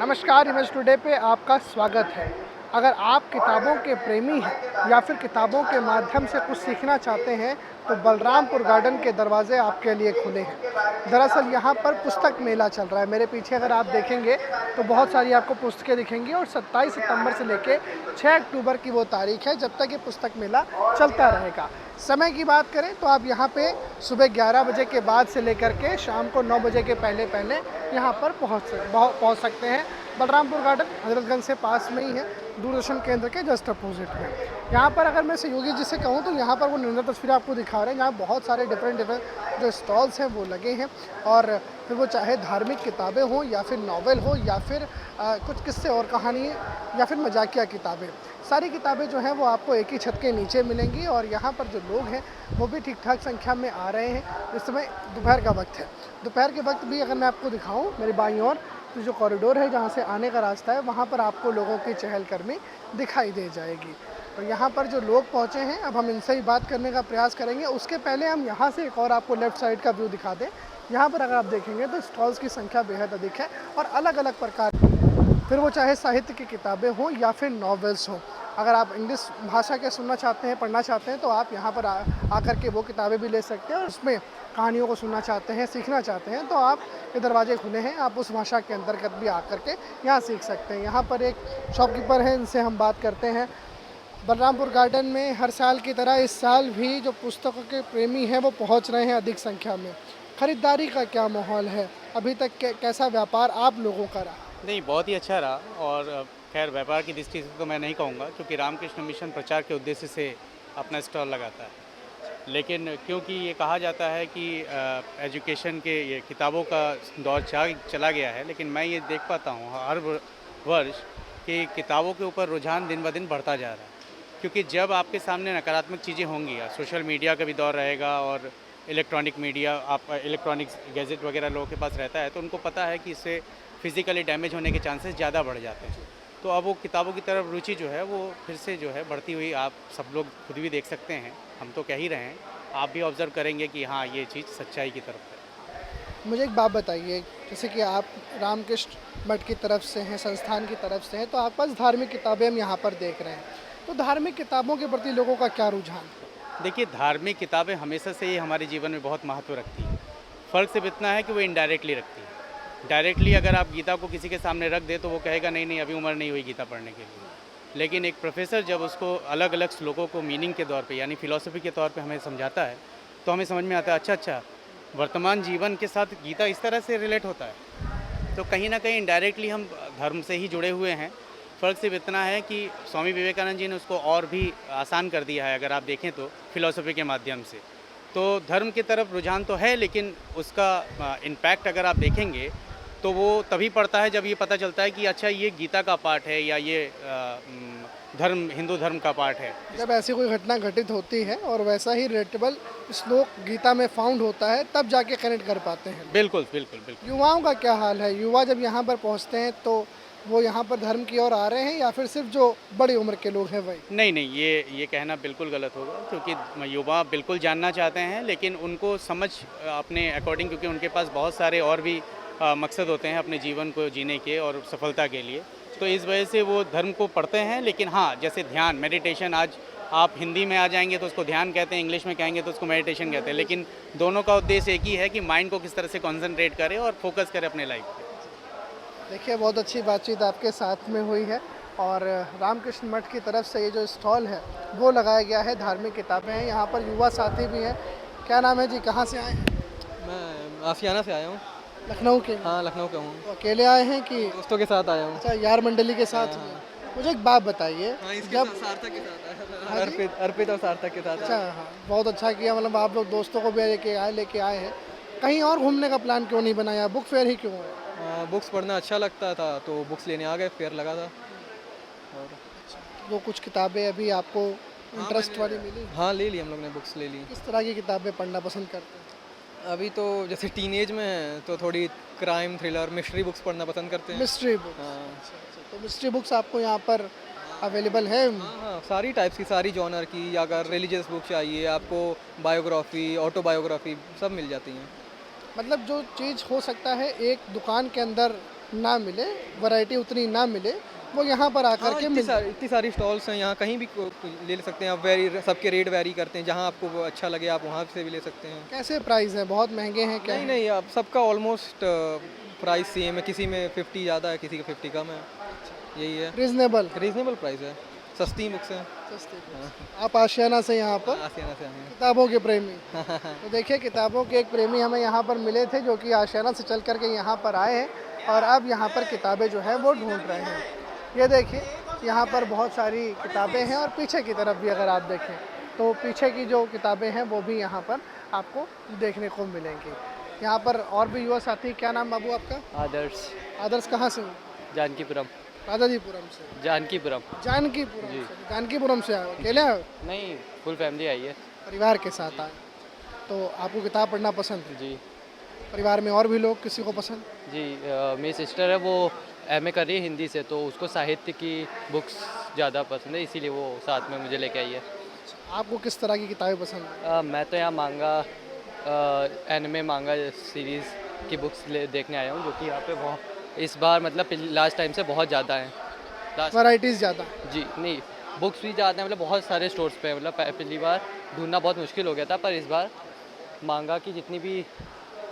नमस्कार, image today पे आपका स्वागत है। अगर आप किताबों के प्रेमी हैं या फिर किताबों के माध्यम से कुछ सीखना चाहते हैं तो बलरामपुर गार्डन के दरवाजे आपके लिए खुले हैं। दरअसल यहाँ पर पुस्तक मेला चल रहा है। मेरे पीछे अगर आप देखेंगे तो बहुत सारी आपको पुस्तकें दिखेंगी और 27 सितंबर से लेके 6 अक्टूबर की वो तारीख है जब तक ये पुस्तक मेला चलता रहेगा। समय की बात करें तो आप यहाँ पे सुबह 11 बजे के बाद से लेकर के शाम को 9 बजे के पहले पहले यहाँ पर पहुँच सकते हैं। बलरामपुर गार्डन हजरतगंज से पास में ही है, दूरदर्शन केंद्र के जस्ट अपोजिट में। यहाँ पर अगर मैं सहयोगी जी से कहूँ तो यहाँ पर वो निरंतर तस्वीरें आपको दिखा रहे हैं। यहाँ बहुत सारे डिफरेंट जो स्टॉल्स हैं वो लगे हैं और फिर वो चाहे धार्मिक किताबें हों या फिर नावल हो या फिर कुछ किस्से और कहानी या फिर मजाकिया किताबें, सारी किताबें जो हैं वो आपको एक ही छत के नीचे मिलेंगी। और यहाँ पर जो लोग हैं वो भी ठीक ठाक संख्या में आ रहे हैं। इस समय दोपहर का वक्त है। दोपहर के वक्त भी अगर मैं आपको दिखाऊं मेरी बाईं ओर तो जो कॉरिडोर है जहाँ से आने का रास्ता है वहाँ पर आपको लोगों की चहलकदमी दिखाई दे जाएगी। तो यहाँ पर जो लोग पहुँचे हैं अब हम इनसे ही बात करने का प्रयास करेंगे। उसके पहले हम यहाँ से एक और आपको लेफ़्ट साइड का व्यू दिखा दें। यहाँ पर अगर आप देखेंगे तो स्टॉल्स की संख्या बेहद अधिक है और अलग अलग प्रकार की, फिर वो चाहे साहित्य की किताबें हों या फिर नॉवेल्स हों। अगर आप इंग्लिश भाषा के सुनना चाहते हैं, पढ़ना चाहते हैं तो आप यहाँ पर आकर के वो किताबें भी ले सकते हैं और उसमें कहानियों को सुनना चाहते हैं, सीखना चाहते हैं तो आप ये दरवाजे खुले हैं। आप उस भाषा के अंतर्गत भी आकर के यहाँ सीख सकते हैं। यहाँ पर एक शॉपकीपर है, इनसे हम बात करते हैं। बलरामपुर गार्डन में हर साल की तरह इस साल भी जो पुस्तकों के प्रेमी हैं वो पहुँच रहे हैं अधिक संख्या में। ख़रीदारी का क्या माहौल है, अभी तक कैसा व्यापार आप लोगों का रहा? नहीं, बहुत ही अच्छा रहा। और खैर व्यापार की दृष्टि से तो मैं नहीं कहूँगा क्योंकि रामकृष्ण मिशन प्रचार के उद्देश्य से अपना स्टॉल लगाता है। लेकिन क्योंकि ये कहा जाता है कि एजुकेशन के ये किताबों का दौर चला गया है, लेकिन मैं ये देख पाता हूँ हर वर्ष कि किताबों के ऊपर रुझान दिन ब दिन बढ़ता जा रहा है। क्योंकि जब आपके सामने नकारात्मक चीज़ें होंगी, सोशल मीडिया का भी दौर रहेगा और इलेक्ट्रॉनिक मीडिया, आप इलेक्ट्रॉनिक्स गैजेट वगैरह लोगों के पास रहता है तो उनको पता है कि इससे फिज़िकली डैमेज होने के चांसेस ज़्यादा बढ़ जाते हैं। तो अब वो किताबों की तरफ रुचि जो है वो फिर से जो है बढ़ती हुई आप सब लोग खुद भी देख सकते हैं। हम तो कह ही रहे हैं, आप भी ऑब्ज़र्व करेंगे कि हाँ, ये चीज़ सच्चाई की तरफ है। मुझे एक बात बताइए, जैसे कि आप रामकृष्ण मठ की तरफ से हैं, संस्थान की तरफ से हैं, तो आपके पास धार्मिक किताबें हम यहाँ पर देख रहे हैं। तो धार्मिक किताबों के प्रति लोगों का क्या रुझान? देखिए, धार्मिक किताबें हमेशा से ही हमारे जीवन में बहुत महत्व रखती हैं। फ़र्क सिर्फ इतना है कि वो इनडायरेक्टली रखती है। डायरेक्टली अगर आप गीता को किसी के सामने रख दें तो वो कहेगा नहीं नहीं, अभी उम्र नहीं हुई गीता पढ़ने के लिए। लेकिन एक प्रोफेसर जब उसको अलग अलग श्लोकों को मीनिंग के तौर पे यानी फ़िलॉसफी के तौर पे हमें समझाता है तो हमें समझ में आता है अच्छा वर्तमान जीवन के साथ गीता इस तरह से रिलेट होता है। तो कहीं ना कहीं इनडायरेक्टली हम धर्म से ही जुड़े हुए हैं। फ़र्क सिर्फ इतना है कि स्वामी विवेकानंद जी ने उसको और भी आसान कर दिया है। अगर आप देखें तो फ़िलॉसफी के माध्यम से तो धर्म की तरफ रुझान तो है, लेकिन उसका इम्पैक्ट अगर आप देखेंगे तो वो तभी पड़ता है जब ये पता चलता है कि अच्छा ये गीता का पार्ट है या ये धर्म हिंदू धर्म का पार्ट है। जब ऐसी कोई घटना घटित होती है और वैसा ही रिलेटेबल श्लोक गीता में फाउंड होता है तब जाके कनेक्ट कर पाते हैं। बिल्कुल बिल्कुल बिल्कुल। युवाओं का क्या हाल है? युवा जब यहाँ पर पहुँचते हैं तो वो यहाँ पर धर्म की ओर आ रहे हैं या फिर सिर्फ जो बड़ी उम्र के लोग हैं वही? नहीं, ये कहना बिल्कुल गलत होगा क्योंकि युवा बिल्कुल जानना चाहते हैं, लेकिन उनको समझ अपने अकॉर्डिंग, क्योंकि उनके पास बहुत सारे और भी मकसद होते हैं अपने जीवन को जीने के और सफलता के लिए। तो इस वजह से वो धर्म को पढ़ते हैं। लेकिन हाँ, जैसे ध्यान, मेडिटेशन, आज आप हिंदी में आ जाएंगे तो उसको ध्यान कहते हैं, इंग्लिश में कहेंगे तो उसको मेडिटेशन कहते हैं, लेकिन दोनों का उद्देश्य एक ही है कि माइंड को किस तरह से कॉन्सेंट्रेट करें और फोकस करें अपने लाइफ पे। देखिए, बहुत अच्छी बातचीत आपके साथ में हुई है और रामकृष्ण मठ की तरफ से ये जो स्टॉल है वो लगाया गया है। धार्मिक किताबें हैं, यहाँ पर युवा साथी भी हैं। क्या नाम है जी, कहाँ से आए हैं? मैं आशियाना से आया हूँ। लखनऊ के? हाँ, लखनऊ का हूँ। तो अकेले आए हैं कि दोस्तों के साथ आया हूँ। अच्छा, यार मंडली के साथ में? मुझे एक बात बताइए, जब सार्थक के साथ आया। हाँ जी? अर्पित और सार्थक के साथ अच्छा, हाँ, बहुत अच्छा किया। मतलब आप लोग दोस्तों को भी लेके आए हैं। कहीं और घूमने का प्लान क्यों नहीं बनाया? बुक फेयर ही क्यों है? बुक्स पढ़ना अच्छा लगता था तो बुक्स लेने आ गए, फेयर लगा था। और वो कुछ किताबें अभी आपको इंटरेस्ट वाली मिली? हाँ, ले ली, हम लोग ने बुक्स ले ली। किस तरह की किताबें पढ़ना पसंद करते हैं? अभी तो जैसे टीनेज में है तो थोड़ी क्राइम, थ्रिलर, मिस्ट्री बुक्स पढ़ना पसंद करते हैं। Mystery book? हाँ तो मिस्ट्री बुक्स आपको यहाँ पर अवेलेबल है? हाँ, सारी टाइप्स की, सारी जॉनर की। या अगर रिलीजियस बुक चाहिए आपको, बायोग्राफी, ऑटोबायोग्राफी, सब मिल जाती हैं। मतलब जो चीज़ हो सकता है एक दुकान के अंदर ना मिले, वैरायटी उतनी ना मिले, वो यहाँ पर आकर हाँ, के इतनी सारी स्टॉल्स हैं यहाँ, कहीं भी ले सकते हैं आप। सबके रेट वैरी करते हैं, जहाँ आपको वो अच्छा लगे आप वहाँ से भी ले सकते हैं। कैसे प्राइस है, बहुत महंगे हैं क्या? नहीं नहीं, आप सबका ऑलमोस्ट प्राइस सेम है, किसी में 50 ज़्यादा है, किसी का 50 कम है, यही है। रीजनेबल, रीजनेबल प्राइस है, सस्ती बुक्स हैं। सस्ते। आप आशियाना से यहाँ पर आसियाना से आए हैं। किताबों के प्रेमी, तो देखिए किताबों के एक प्रेमी हमें यहाँ पर मिले थे जो कि आशियाना से चल करके यहाँ पर आए हैं और अब यहाँ पर किताबें जो है वो ढूंढ रहे हैं। ये देखिए यहाँ पर बहुत सारी किताबें हैं और पीछे की तरफ भी अगर आप देखें तो पीछे की जो किताबें हैं वो भी यहाँ पर आपको देखने को मिलेंगी। यहाँ पर और भी युवा साथी, क्या नाम बाबू आपका? आदर्श, आदर्श, कहाँ से हो? जानकीपुरम। राजाजीपुरम से। जानकीपुरम। जानकीपुरम से आए हो? अकेले आए हो? नहीं, फुल फैमिली आई है। परिवार के साथ आए, तो आपको किताब पढ़ना पसंद है? जी परिवार में और भी लोग किसी को पसंद? जी। मेरी सिस्टर है, वो एमए कर रही है हिंदी से, तो उसको साहित्य की बुक्स ज़्यादा पसंद है, इसीलिए वो साथ में मुझे लेके आई है। आपको किस तरह की किताबें पसंद है? मैं तो यहाँ मांगा एनिमे मांगा सीरीज़ की बुक्स देखने आया हूँ, जो कि यहाँ पे बहुत इस बार मतलब लास्ट टाइम से बहुत ज़्यादा हैं। वैराइटीज़ ज़्यादा? जी नहीं, बुक्स भी ज़्यादा हैं, मतलब बहुत सारे स्टोर्स पे, मतलब पहली बार ढूंढना बहुत मुश्किल हो गया था, पर इस बार मांगा की जितनी भी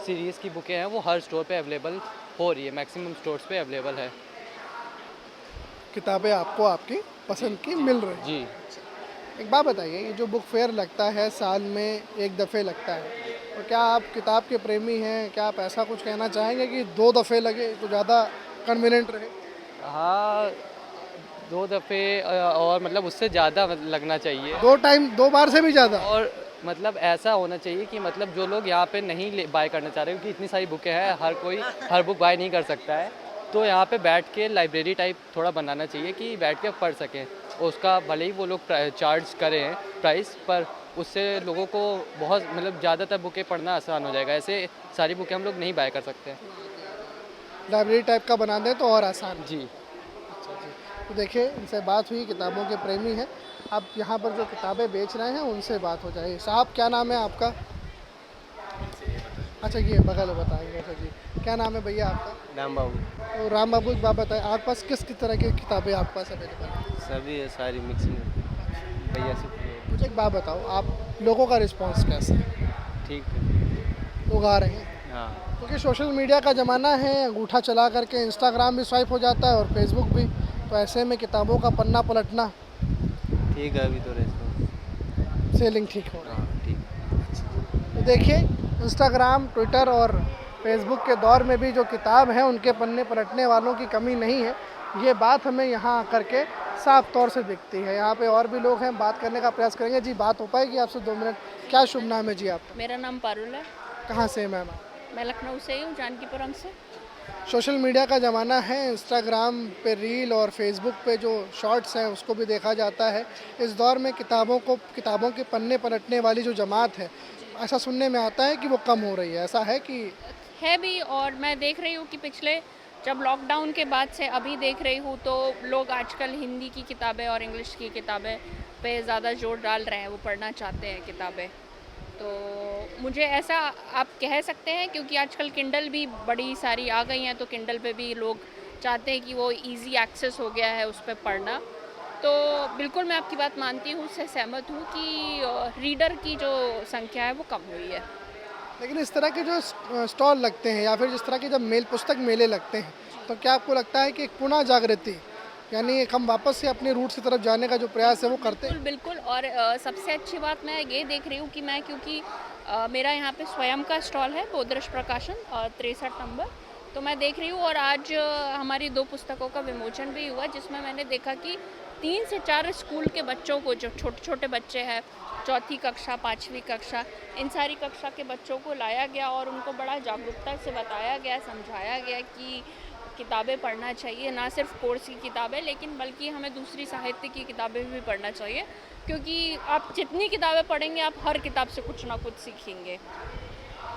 सीरीज़ की बुकें हैं वो हर स्टोर पे अवेलेबल हो रही है, मैक्सिमम स्टोर्स पे अवेलेबल है। किताबें आपको आपकी पसंद की मिल रही हैं? जी। एक बात बताइए, ये जो बुक फेयर लगता है साल में एक दफ़े लगता है, तो क्या आप किताब के प्रेमी हैं? क्या आप ऐसा कुछ कहना चाहेंगे कि 2 दफ़े लगे तो ज़्यादा कन्वीनियंट रहे? हाँ, 2 दफ़े और मतलब उससे ज़्यादा लगना चाहिए, 2 टाइम, 2 बार से भी ज़्यादा? और मतलब ऐसा होना चाहिए कि मतलब जो लोग यहाँ पे नहीं बाय करना चाह रहे, क्योंकि इतनी सारी बुकें हैं, हर कोई हर बुक बाय नहीं कर सकता है, तो यहाँ पे बैठ के लाइब्रेरी टाइप थोड़ा बनाना चाहिए कि बैठ के पढ़ सकें। उसका भले ही वो लोग चार्ज करें प्राइस, पर उससे लोगों को बहुत मतलब ज़्यादातर बुकें पढ़ना आसान हो जाएगा। ऐसे सारी बुकें हम लोग नहीं बाय कर सकते। लाइब्रेरी टाइप का बना दें तो और आसान। जी। तो देखिए, इनसे बात हुई, किताबों के प्रेमी हैं। अब यहाँ पर जो किताबें बेच रहे हैं उनसे बात हो जाएगी। साहब, क्या नाम है आपका? अच्छा, ये बगल में बताएंगे। अच्छा जी, क्या नाम है भैया आपका? राम बाबू। तो राम बाबू, एक बात बताएं, आपके पास किस तरह की किताबें आपके पास अवेलेबल हैं? सभी है, सारी मिक्सिंग भैया से। मुझे एक बात बताओ, आप लोगों का रिस्पांस कैसा है? ठीक है। लोग आ रहे हैं? हाँ। क्योंकि सोशल मीडिया का ज़माना है, अंगूठा चला करके इंस्टाग्राम भी स्वाइप हो जाता है और फेसबुक भी, तो ऐसे में किताबों का पन्ना पलटना, ठीक है, अभी तो रेस्पॉन्स। सेलिंग ठीक हो रहा है। हाँ ठीक। तो देखिए, इंस्टाग्राम, ट्विटर और फेसबुक के दौर में भी जो किताब है उनके पन्ने पलटने वालों की कमी नहीं है। ये बात हमें यहाँ आकर के साफ तौर से दिखती है। यहाँ पे और भी लोग हैं, बात करने का प्रयास करेंगे। जी, बात हो पाएगी आपसे 2 मिनट? क्या शुभ नाम है जी आपका? मेरा नाम पारुल है। कहाँ से हैं मैम? मैं लखनऊ से ही हूँ, जानकीपुरम से। सोशल मीडिया का ज़माना है, इंस्टाग्राम पे रील और फेसबुक पे जो शॉर्ट्स हैं उसको भी देखा जाता है। इस दौर में किताबों के पन्ने पलटने वाली जो जमात है, ऐसा सुनने में आता है कि वो कम हो रही है। ऐसा है कि है भी, और मैं देख रही हूँ कि पिछले जब लॉकडाउन के बाद से अभी देख रही हूँ तो लोग आजकल हिंदी की किताबें और इंग्लिश की किताबें पे ज़्यादा जोर डाल रहे हैं, वो पढ़ना चाहते हैं किताबें। तो मुझे ऐसा आप कह सकते हैं, क्योंकि आजकल किंडल भी बड़ी सारी आ गई हैं, तो किंडल पे भी लोग चाहते हैं कि वो इजी एक्सेस हो गया है उस पर पढ़ना। तो बिल्कुल मैं आपकी बात मानती हूँ, उससे सहमत हूँ कि रीडर की जो संख्या है वो कम हुई है। लेकिन इस तरह के जो स्टॉल लगते हैं या फिर जिस तरह के जब पुस्तक मेले लगते हैं, तो क्या आपको लगता है कि एक पुनः जागृति, यानी एक हम वापस से अपने रूट्स की तरफ जाने का जो प्रयास है वो करते हैं? बिल्कुल। और सबसे अच्छी बात मैं ये देख रही हूँ कि क्योंकि मेरा यहाँ पे स्वयं का स्टॉल है, बोधरश प्रकाशन 63 नंबर, तो मैं देख रही हूँ। और आज हमारी 2 पुस्तकों का विमोचन भी हुआ, जिसमें मैंने देखा कि 3 से 4 स्कूल के बच्चों को, जो छोटे छोटे बच्चे हैं, 4ठी कक्षा, 5वीं कक्षा, इन सारी कक्षा के बच्चों को लाया गया और उनको बड़ा जागरूकता से बताया गया, समझाया गया कि किताबें पढ़ना चाहिए, ना सिर्फ कोर्स की किताबें, लेकिन बल्कि हमें दूसरी साहित्य की किताबें भी पढ़ना चाहिए, क्योंकि आप जितनी किताबें पढ़ेंगे आप हर किताब से कुछ ना कुछ सीखेंगे।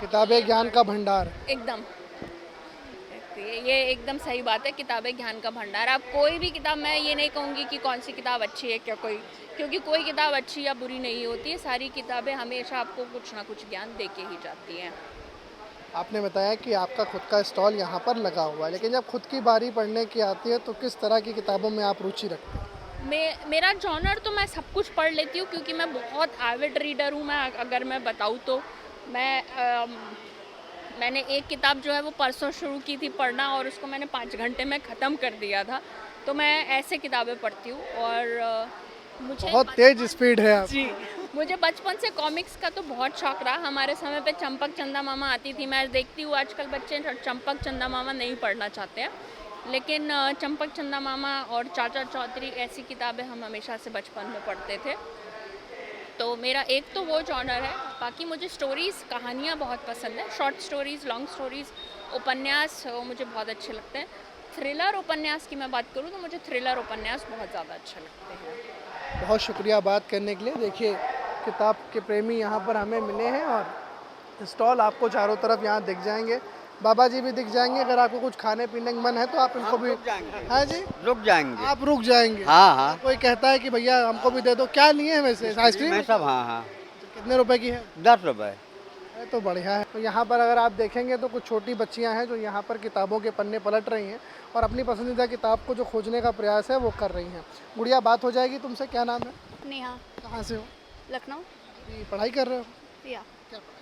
किताबें ज्ञान का भंडार। एकदम, ये एकदम सही बात है, किताबें ज्ञान का भंडार। आप कोई भी किताब, मैं ये नहीं कहूँगी कि कौन सी किताब अच्छी है क्या क्योंकि कोई किताब अच्छी या बुरी नहीं होती है, सारी किताबें हमेशा आपको कुछ ना कुछ ज्ञान दे के ही जाती हैं। आपने बताया कि आपका खुद का स्टॉल यहाँ पर लगा हुआ है, लेकिन जब खुद की बारी पढ़ने की आती है तो किस तरह की किताबों में आप रुचि रखते हैं? मेरा जॉनर तो मैं सब कुछ पढ़ लेती हूँ क्योंकि मैं बहुत एविड रीडर हूँ। मैं अगर मैं बताऊँ तो मैंने एक किताब जो है वो परसों शुरू की थी पढ़ना और उसको मैंने 5 घंटे में ख़त्म कर दिया था। तो मैं ऐसे किताबें पढ़ती हूँ और मुझे बहुत तेज स्पीड है आप। जी, मुझे बचपन से कॉमिक्स का तो बहुत शौक रहा। हमारे समय पे चंपक चंदा मामा आती थी। मैं देखती हूँ आजकल बच्चे चंपक चंदा मामा नहीं पढ़ना चाहते हैं, लेकिन चंपक चंदा मामा और चाचा चौधरी ऐसी किताबें हम हमेशा से बचपन में पढ़ते थे। तो मेरा एक तो वो जॉनर है। बाकी मुझे स्टोरीज़, कहानियाँ बहुत पसंद है। शॉर्ट स्टोरीज़, लॉन्ग स्टोरीज़, उपन्यास वो मुझे बहुत अच्छे लगते हैं। थ्रिलर उपन्यास की मैं बात करूँ तो मुझे थ्रिलर उपन्यास बहुत ज़्यादा अच्छे लगते हैं। बहुत शुक्रिया बात करने के लिए। देखिए, किताब के प्रेमी यहाँ पर हमें मिले हैं और स्टॉल आपको चारों तरफ यहाँ दिख जाएंगे। बाबा जी भी दिख जाएंगे। अगर आपको कुछ खाने पीने का मन है तो आप इनको भी, हाँ जी, रुक जाएंगे। आप रुक जाएंगे। हाँ हाँ कोई कहता है कि भैया हमको भी दे दो, क्या लिए हैं वैसे? आइसक्रीम मैं सब, हाँ हाँ कितने रुपए की है? 10 रुपए। अरे तो बढ़िया है। तो यहाँ पर अगर आप देखेंगे तो कुछ छोटी बच्चियाँ हैं जो यहाँ पर किताबों के पन्ने पलट रही हैं और अपनी पसंदीदा किताब को जो खोजने का प्रयास है वो कर रही हैं। गुड़िया, बात हो जाएगी तुमसे। क्या नाम है? नेहा, कहाँ से हो? लखनऊ। अभी पढ़ाई कर रहे हो? या क्या पढ़ाई?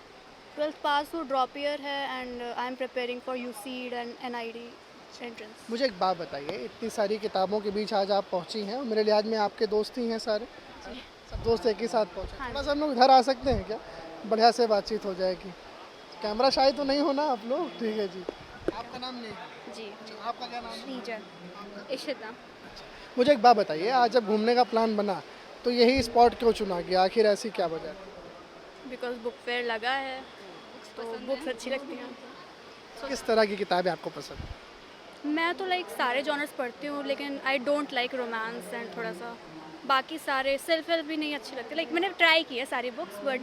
12th पास हूँ, ड्रॉप ईयर है and I am preparing for UCEED and NID entrance. मुझे एक बात बताइए, इतनी सारी किताबों के बीच आज आप पहुंची हैं और मेरे लिहाज में आपके दोस्त ही हैं सारे, सब दोस्त एक ही साथ पहुंचे। हाँ थोड़ा सा हम लोग इधर आ सकते हैं क्या? बढ़िया से बातचीत हो जाएगी। कैमरा शाही तो नहीं होना आप लोग? ठीक है जी। आपका नाम नहीं है? जी, अच्छा, आपका क्या नाम है? श्रीजा, इशिता। मुझे एक बात बताइए, आज जब घूमने का प्लान बना तो यही स्पॉट क्यों चुना गया? आखिर ऐसी क्या वजह है? बिकॉज बुक फेयर लगा है तो बुक्स अच्छी लगती हैं। किस तरह की किताबें आपको पसंद है? मैं तो लाइक सारे जॉनर्स पढ़ती हूँ, लेकिन I don't like romance and थोड़ा सा बाकी सारे सेल्फ हेल्प भी नहीं अच्छी लगती। लाइक मैंने ट्राई किया सारी बुक्स बट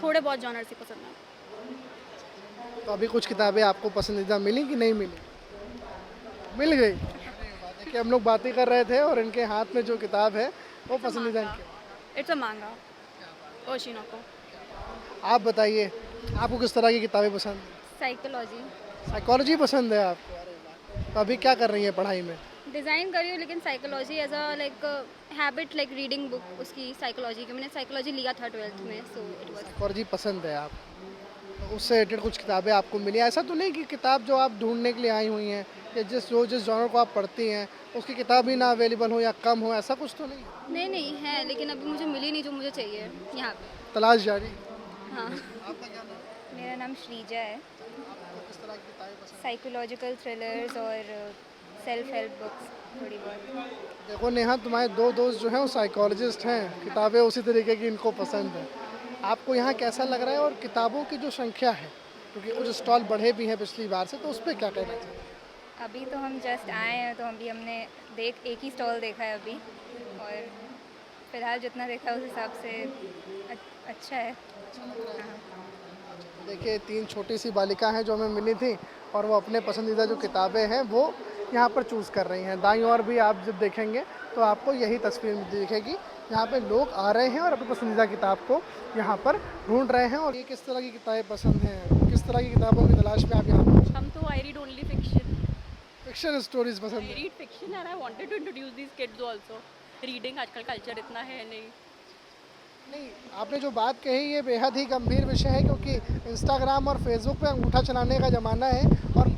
थोड़े बहुत जॉनर्स ही पसंद है। तो अभी कुछ किताबें आपको पसंदीदा मिली कि नहीं मिली? मिल गई। देखिए, हम लोग बातें कर रहे थे और इनके हाथ में जो किताब है वो पसंदीदा इनकी। इट्स अ मांगा ओशिनोको। आप बताइए, आपको किस तरह की किताबें पसंद हैं? साइकोलॉजी साइकोलॉजी पसंद है आपको? अरे वाह। तो अभी क्या कर रही हैं पढ़ाई में? डिज़ाइन करी हूँ, लेकिन psychology as a like habit, like reading book उसकी साइकोलॉजी की। मैंने साइकोलॉजी लिया था 12th में, सो इट वाज। साइकोलॉजी पसंद है आप? तो उससे रिलेटेड कुछ किताबें आपको मिली? ऐसा तो नहीं कि किताब जो आप ढूंढने के लिए आई हुई हैं या जिस जॉनर को आप पढ़ती हैं उसकी किताब ही ना अवेलेबल हो या कम हो, ऐसा कुछ तो नहीं? नहीं नहीं है, लेकिन अभी मुझे मिली नहीं जो मुझे चाहिए यहाँ पे। तलाश जारी। हाँ। आपका क्या नाम है? मेरा नाम श्रीजा है। आपको किस तरह की किताबें पसंद साइकोलॉजिकल थ्रिलर्स और सेल्फ हेल्प बुक्स थोड़ी बहुत। हैं? देखो नेहा, तुम्हारे दो दोस्त जो हैं वो साइकोलॉजिस्ट हैं, किताबें उसी तरीके की इनको पसंद है। आपको यहाँ कैसा लग रहा है और किताबों की जो संख्या है, क्योंकि कुछ स्टॉल बढ़े भी हैं पिछली बार से, तो उस पर क्या कहना चाहिए? अभी तो हम जस्ट आए हैं तो हमने एक ही स्टॉल देखा है अभी, और फिलहाल जितना देखा उस हिसाब से अच्छा है। हाँ। देखिए, 3 छोटी सी बालिका हैं जो हमें मिली थी और वो अपने पसंदीदा जो किताबें हैं वो यहाँ पर चूज़ कर रही हैं। दाईं ओर भी आप जब देखेंगे तो आपको यही तस्वीर दिखेगी। यहाँ पे लोग आ रहे हैं और अपनी पसंदीदा किताब को यहाँ पर ढूंढ रहे हैं। और ये किस तरह की किताबें पसंद हैं, किस तरह की किताबों की तलाश में आप यहाँ पहुँचे? हम तो I read only fiction. Fiction stories पसंद आई है? Read fiction and I wanted to introduce this kids also. Reading आजकल कल्चर इतना है नहीं। नहीं, आपने जो बात कही ये बेहद ही गंभीर विषय है, क्योंकि इंस्टाग्राम और फेसबुक पे अंगूठा चलाने का ज़माना है और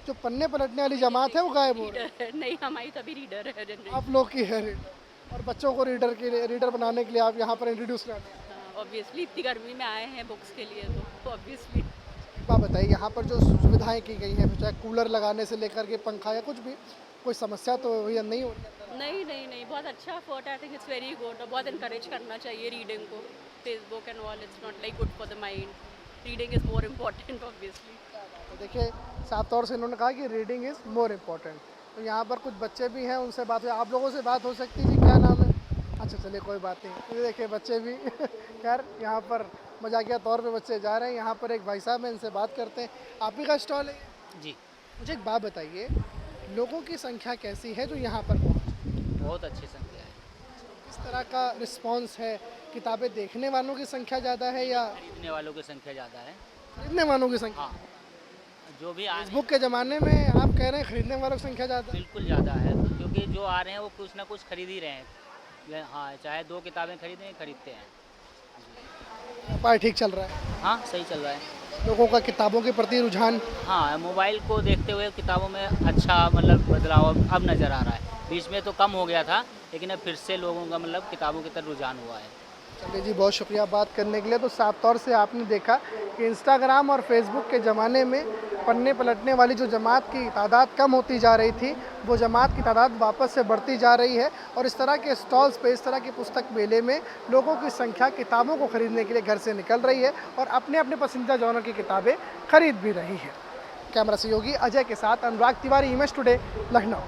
जो पन्ने पलटने वाली जमात है वो गायब हो रही है। नहीं, हमारी तभी रीडर है जनरली। आप लोग की है रीडर, और बच्चों को रीडर बनाने के लिए आप यहाँ पर इंट्रोड्यूस कर रहे हैं। ऑब्वियसली इतनी गर्मी में आए हैं बुक्स के लिए तो ऑब्वियसली। आप बताइए, यहाँ पर जो सुविधाएं की गई हैं, चाहे कूलर लगाने से लेकर के पंखा या कुछ भी, कोई समस्या तो भैया नहीं हो रही है? नहीं, बहुत अच्छा effort. I think it's very good. बहुत इनकरेज करना चाहिए रीडिंग को। Facebook and all it's not like good for the mind. Reading is more important obviously. तो देखिए, साफ तौर से इन्होंने कहा कि रीडिंग इज़ मोर इम्पॉर्टेंट। तो यहाँ पर कुछ बच्चे भी हैं, उनसे बात हुई। आप लोगों से बात हो सकती है? क्या नाम है? अच्छा, चलिए कोई बात नहीं। तो देखिए, बच्चे भी खैर यहाँ पर मजाकिया तौर पे बच्चे जा रहे हैं। यहाँ पर एक भाई साहब हैं, इनसे बात करते हैं। आप ही का स्टॉल है? जी, मुझे एक बात बताइए, लोगों की संख्या कैसी है जो यहाँ पर पहुँचे? बहुत अच्छी संख्या है। किस तरह का रिस्पांस है? किताबें देखने वालों की संख्या ज़्यादा है या खरीदने वालों की संख्या ज़्यादा है। खरीदने वालों की संख्या? हाँ, जो भी आ फेसबुक के ज़माने में आप कह रहे हैं खरीदने वालों की संख्या ज़्यादा है। बिल्कुल ज़्यादा है, क्योंकि जो आ रहे हैं वो कुछ ना कुछ खरीद ही रहे हैं। हाँ, चाहे 2 किताबें खरीदें, खरीदते हैं। व्यापार ठीक चल रहा है, हाँ, सही चल रहा है। लोगों का किताबों के प्रति रुझान। हाँ, मोबाइल को देखते हुए किताबों में अच्छा मतलब बदलाव अब नज़र आ रहा है। बीच में तो कम हो गया था, लेकिन अब फिर से लोगों का मतलब किताबों की तरफ रुझान हुआ है। चलिए जी, बहुत शुक्रिया बात करने के लिए। तो साफ तौर से आपने देखा कि इंस्टाग्राम और फेसबुक के ज़माने में पन्ने पलटने वाली जो जमात की तादाद कम होती जा रही थी, वो जमात की तादाद वापस से बढ़ती जा रही है। और इस तरह के स्टॉल्स पे, इस तरह के पुस्तक मेले में लोगों की संख्या किताबों को ख़रीदने के लिए घर से निकल रही है और अपने अपने पसंदीदा जॉनर की किताबें खरीद भी रही है। कैमरा सहयोगी अजय के साथ अनुराग तिवारी, इमेज टुडे, लखनऊ।